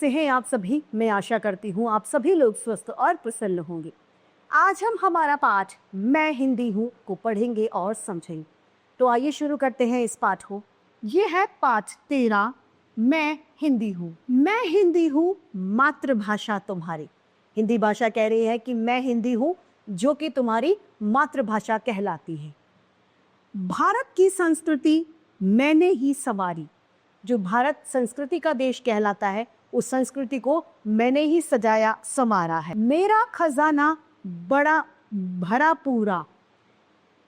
कैसे हैं आप सभी? मैं आशा करती हूँ आप सभी लोग स्वस्थ और प्रसन्न होंगे। आज हम हमारा पाठ मैं हिंदी हूँ को पढ़ेंगे और समझेंगे। तो आइए शुरू करते हैं इस पाठ को। ये है पाठ 13, मैं हिंदी हूँ। मैं हिंदी हूँ, मातृभाषा तुम्हारी। हिंदी भाषा कह रही है कि मैं हिंदी हूँ, जो कि तुम्हारी मातृभाषा कहलाती है। भारत की संस्कृति मैंने ही संवारी। जो भारत संस्कृति का देश कहलाता है, उस संस्कृति को मैंने ही सजाया संवारा है। मेरा खजाना बड़ा भरा पूरा।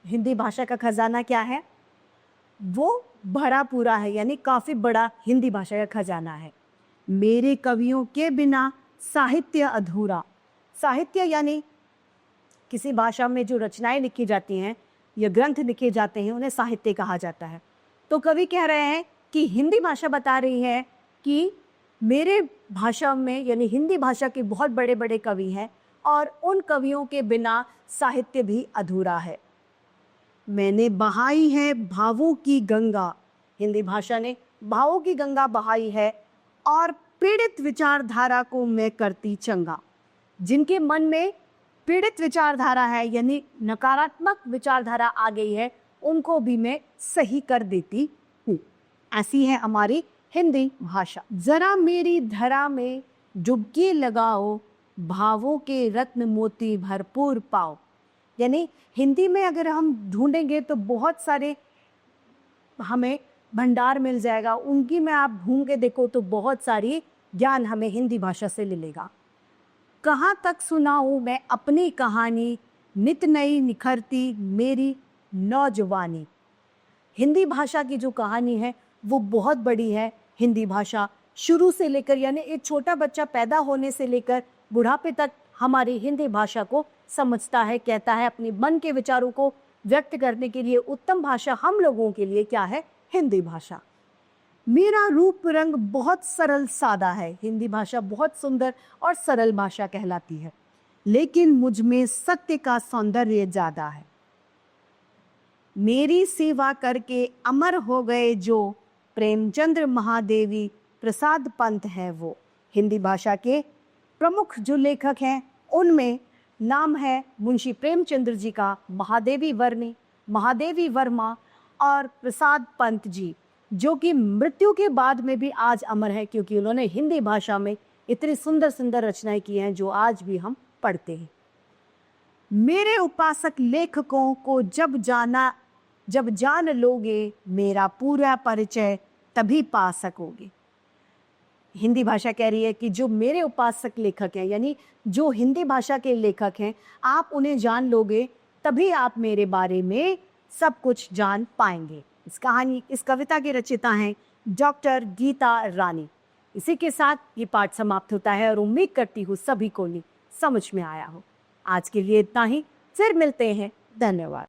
हिंदी भाषा का खजाना क्या है? वो भरा पूरा है, यानी काफी बड़ा हिंदी भाषा का खजाना है। मेरे कवियों के बिना साहित्य अधूरा। साहित्य यानी किसी भाषा में जो रचनाएं लिखी जाती हैं या ग्रंथ लिखे जाते हैं, उन्हें साहित्य कहा जाता है। तो कवि कह रहे हैं कि हिंदी भाषा बता रही है कि मेरे भाषा में, यानी हिंदी भाषा के बहुत बड़े बड़े कवि हैं और उन कवियों के बिना साहित्य भी अधूरा है। मैंने बहाई है भावों की गंगा। हिंदी भाषा ने भावों की गंगा बहाई है और पीड़ित विचारधारा को मैं करती चंगा। जिनके मन में पीड़ित विचारधारा है, यानी नकारात्मक विचारधारा आ गई है, उनको भी मैं सही कर देती हूँ। ऐसी है हमारी हिंदी भाषा। जरा मेरी धरा में डुबकी लगाओ, भावों के रत्न मोती भरपूर पाओ। यानी हिंदी में अगर हम ढूंढेंगे तो बहुत सारे हमें भंडार मिल जाएगा। उनकी में आप ढूंढ के देखो तो बहुत सारी ज्ञान हमें हिंदी भाषा से मिलेगा। कहाँ तक सुनाऊं मैं अपनी कहानी, नित नई निखरती मेरी नौजवानी। हिंदी भाषा की जो कहानी है वो बहुत बड़ी है। हिंदी भाषा शुरू से लेकर, यानी एक छोटा बच्चा पैदा होने से लेकर बुढ़ापे तक हमारी हिंदी भाषा को समझता है, कहता है। अपने मन के विचारों को व्यक्त करने के लिए उत्तम भाषा हम लोगों के लिए क्या है? हिंदी भाषा। मेरा रूप रंग बहुत सरल सादा है। हिंदी भाषा बहुत सुंदर और सरल भाषा कहलाती है, लेकिन मुझ में सत्य का सौंदर्य ज्यादा है। मेरी सेवा करके अमर हो गए जो प्रेमचंद्र महादेवी प्रसाद पंत है वो। हिंदी भाषा के प्रमुख जो लेखक हैं उनमें नाम है मुंशी प्रेमचंद्र जी का, महादेवी वर्मा और प्रसाद पंत जी, जो कि मृत्यु के बाद में भी आज अमर है, क्योंकि उन्होंने हिंदी भाषा में इतनी सुंदर सुंदर रचनाएं की हैं जो आज भी हम पढ़ते हैं। मेरे उपासक लेखकों को जब जान लोगे, मेरा पूरा परिचय तभी पा सकोगे। हिंदी भाषा कह रही है कि जो मेरे उपासक लेखक हैं, यानी जो हिंदी भाषा के लेखक हैं, आप उन्हें जान लोगे तभी आप मेरे बारे में सब कुछ जान पाएंगे। इस कविता के रचयिता हैं डॉक्टर गीता रानी। इसी के साथ ये पाठ समाप्त होता है और उम्मीद करती हूँ सभी को समझ में आया हो। आज के लिए इतना ही, फिर मिलते हैं। धन्यवाद।